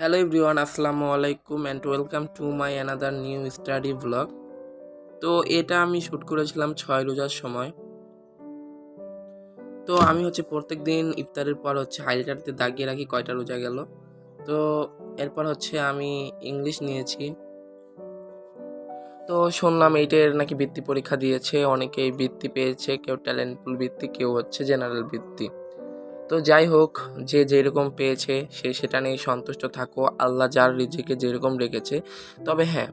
Hello everyone, Assalamu alaikum and welcome to my another new study vlog. তো এটা আমি shoot করেছিলাম 6 রোজার সময়। তো আমি প্রত্যেক দিন ইফতারের পর হাইলাইটারতে দাগিয়ে রাখি কয়টা রোজা গেল। তো এরপর আমি ইংলিশ নিয়েছি। তো শুনলাম এইটার নাকি বৃত্তি পরীক্ষা দিয়েছে, অনেকেই বৃত্তি পেয়েছে, কেউ ট্যালেন্টফুল বৃত্তি, কেউ জেনারেল বৃত্তি। তো যাই হোক, যে যেরকম পেয়েছে সে সেটা নিয়ে সন্তুষ্ট থাকো। আল্লাহ যার রিজিকে যেরকম রেখেছে, তবে হ্যাঁ,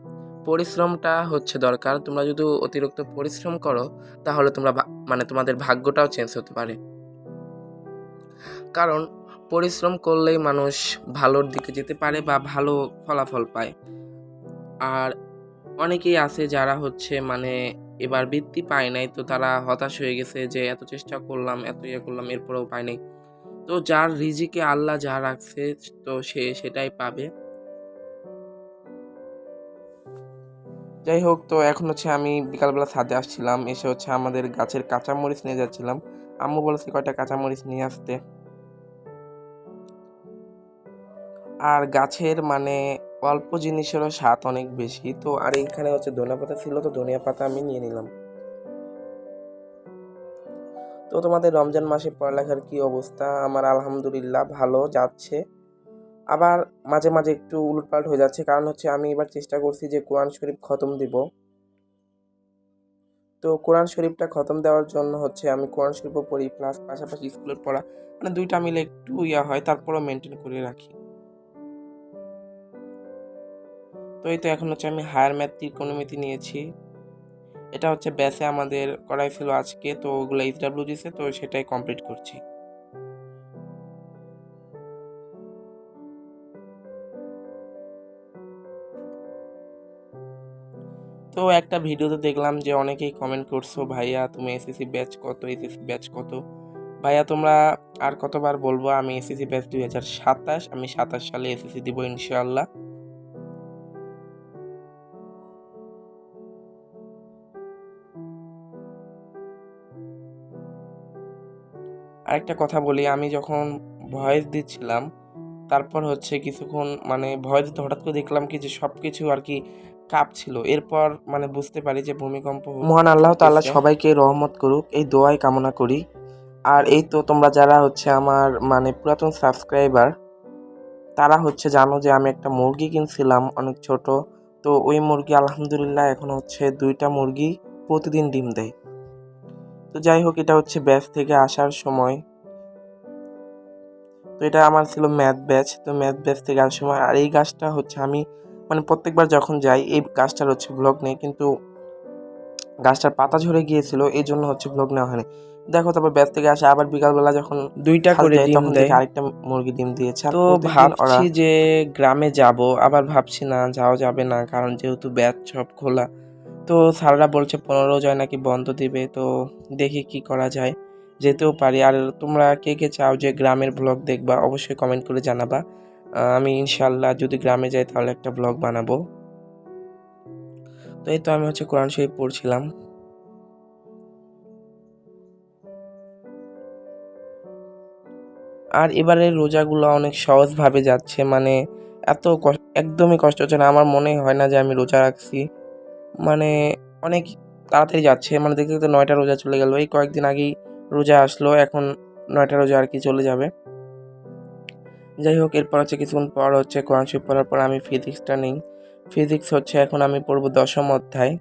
পরিশ্রমটা দরকার। তোমরা যদি অতিরিক্ত পরিশ্রম করো তাহলে তোমরা তোমাদের ভাগ্যটাও চেঞ্জ হতে পারে। কারণ পরিশ্রম করলেই মানুষ ভালোর দিকে যেতে পারে বা ভালো ফলাফল পায়। আর অনেকেই আছে যারা এবার বৃত্তি পায় নাই, তো তারা হতাশ হয়ে গেছে যে এত চেষ্টা করলাম, এত ইয়ে করলাম, এরপরেও পাই নাই। তো যার রিজিকে আল্লাহ যা রাখছে তো সে সেটাই পাবে। যাই হোক, তো এখন আমি বিকালবেলা ছাদে আসছিলাম, এসে আমাদের গাছের কাঁচামরিচ নিয়ে যাচ্ছিলাম। আম্মু বলেছে কয়টা কাঁচামরিচ নিয়ে আসতে। আর গাছের অল্প জিনিসেরও স্বাদ অনেক বেশি। তো আর এইখানে ধনিয়া পাতা ছিল, তো ধনিয়া পাতা আমি নিয়ে নিলাম। তো তোমাদের রমজান মাসে পড়ালেখার কি অবস্থা? আমার আলহামদুলিল্লাহ ভালো যাচ্ছে। আবার মাঝে মাঝে একটু উলটপালট হয়ে যাচ্ছে, কারণ আমি এবার চেষ্টা করছি যে কোরআন শরীফ খতম দিব। তো কোরআন শরীফটা খতম দেওয়ার জন্য আমি কোরআন শরীফও পড়ি, প্লাস পাশাপাশি স্কুলের পড়া, দুইটা মিলে একটু হয়, তারপরও মেনটেন করে রাখি। তো এই তো এখন আমি হায়ার ম্যাথ ত্রিকোণমিতি নিয়েছি। এটা ব্যাসে আমাদের করাইছিল আজকে, তো ওগুলো এইচডব্লিউ দিছে, তো সেটাই কমপ্লিট করছি। তো একটা ভিডিওতে দেখলাম যে অনেকেই কমেন্ট করছো, ভাইয়া তুমি এসএসসি ব্যাচ কত, এসএসসি ব্যাচ কত। ভাইয়া তোমরা আর কতবার বলবো, আমি এসএসসি ব্যাচ 2027, আমি 27 সালে এসএসসি দিব ইনশাআল্লাহ। আরেকটা কথা বলি, আমি যখন ভয়েস দিচ্ছিলাম তারপর কিছুক্ষণ ভয়েস দিতে হঠাৎ করে দেখলাম কি যে সবকিছু আর কি কাঁপছিল। এরপর বুঝতে পারি যে ভূমিকম্প। মহান আল্লাহ তাআলা সবাইকে রহমত করুক, এই দোয়াই কামনা করি। আর এই তো তোমরা যারা আমার পুরাতন সাবস্ক্রাইবার, তারা জানো যে আমি একটা মুরগি কিনছিলাম অনেক ছোট। তো ওই মুরগি আলহামদুলিল্লাহ এখন 2টা মুরগি প্রতিদিন ডিম দেয়। তো যাই হোক, এটা ব্যাচ থেকে আসার সময়। তো এটা আমার ছিল ম্যাথ ব্যাচ, তো ম্যাথ ব্যাচ থেকে আসার সময়। আর এই গাছটা আমি প্রত্যেকবার যখন যাই এই গাছটার ব্লগ নেই, কিন্তু গাছটার পাতা ঝরে গিয়েছিল, এই জন্য ব্লগ নেওয়া হয়নি। দেখো, তারপর ব্যাচ থেকে আসে, আবার বিকালবেলা যখন 2টা করে ডিম দেয়, আরেকটা মুরগি ডিম দিয়েছে। তো ভাবছি যে গ্রামে যাব, আবার ভাবছি না যাওয়া যাবে না, কারণ যেহেতু ব্যাচ সব খোলা। তো স্যাররা বলছে 15 রোজায় নাকি বন্ধ দিবে, তো দেখি কি করা যায়, যেতেও পারি। আর তোমরা কে কে চাও যে গ্রামের ব্লগ দেখবা, অবশ্যই কমেন্ট করে জানাবা। আমি ইনশাল্লাহ যদি গ্রামে যাই তাহলে একটা ব্লগ বানাবো। তো এই তো আমি কোরআন শরীফ পড়ছিলাম। আর এবারে রোজাগুলো অনেক সহজভাবে যাচ্ছে, এত একদমই কষ্ট হচ্ছে না। আমার মনে হয় না যে আমি রোজা রাখছি, অনেক তাড়াতাড়ি যাচ্ছে। দেখতে দেখতে 9টা রোজা চলে গেল। এই কয়েকদিন আগেই রোজা আসলো, এখন 9টা রোজা আর কি চলে যাবে। যাই হোক, এরপর কিছুক্ষণ পর কোরআন শরীফ পড়ার পর আমি ফিজিক্সটা নিই। ফিজিক্স এখন আমি পড়বো 10ম অধ্যায়।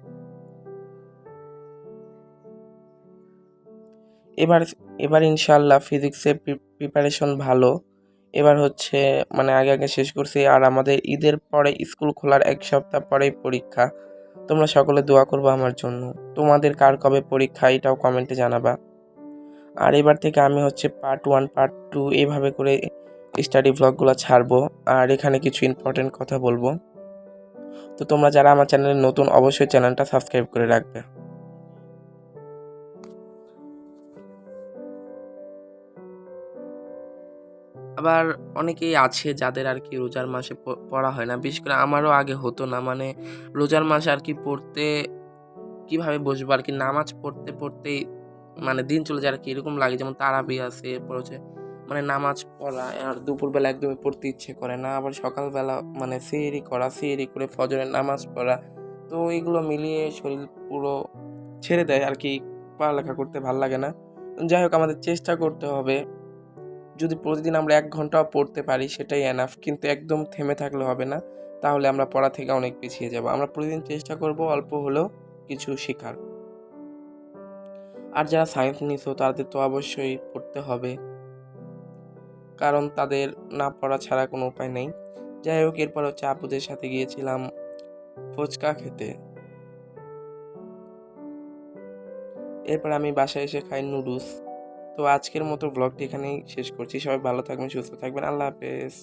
এবার ইনশাআল্লাহ ফিজিক্সের প্রিপারেশন ভালো। এবার আগে আগে শেষ করছি। আর আমাদের ঈদের পরে স্কুল খোলার 1 সপ্তাহ পরেই পরীক্ষা। তোমরা সকলে দোয়া করবো আমার জন্য। তোমাদের কার কবে পরীক্ষা এটাও কমেন্টে জানাবা। আর এবার থেকে আমি পার্ট 1 পার্ট 2 এইভাবে করে স্টাডি ভ্লগগুলো ছাড়বো। আর এখানে কিছু ইম্পর্টেন্ট কথা বলবো। তো তোমরা যারা আমার চ্যানেলে নতুন, অবশ্যই চ্যানেলটা সাবস্ক্রাইব করে রাখবে। আবার অনেকেই আছে যাদের আর কি রোজার মাসে পড়া হয় না, বিশেষ করে আমারও আগে হতো না। রোজার মাসে আর কি পড়তে কিভাবে বসবো আর কি, নামাজ পড়তে পড়তেই দিন চলে যায় আর কি, এরকম লাগে। যেমন তারাবি আছে, এরপর মানে নামাজ পড়া আর দুপুরবেলা একদমই পড়তে ইচ্ছে করে না, আবার সকালবেলা মানে সেহরি করা, সেহরি করে ফজরের নামাজ পড়া, তো এগুলো মিলিয়ে শরীর পুরো ছেড়ে দেয় আর কি, পড়ালেখা করতে ভাল লাগে না। যাই হোক, আমাদের চেষ্টা করতে হবে, যদি প্রতিদিন আমরা 1 ঘন্টাও পড়তে পারি সেটাই এনাফ, কিন্তু একদম থেমে থাকলে হবে না, তাহলে আমরা পড়া থেকে অনেক পিছিয়ে যাব। আমরা প্রতিদিন চেষ্টা করব অল্প হলেও কিছু শেখার। আর যারা সায়েন্স নিছো তাদের তো অবশ্যই পড়তে হবে, কারণ তাদের না পড়া ছাড়া কোনো উপায় নেই। যাই হোক, এরপর হচ্ছে আপুদের সাথে গিয়েছিলাম ফুচকা খেতে। এরপর আমি বাসায় এসে খাই নুডলস। তো আজকের মতো ব্লগটি এখানেই শেষ করছি। সবাই ভালো থাকবেন, সুস্থ থাকবেন। আল্লাহ হাফেজ।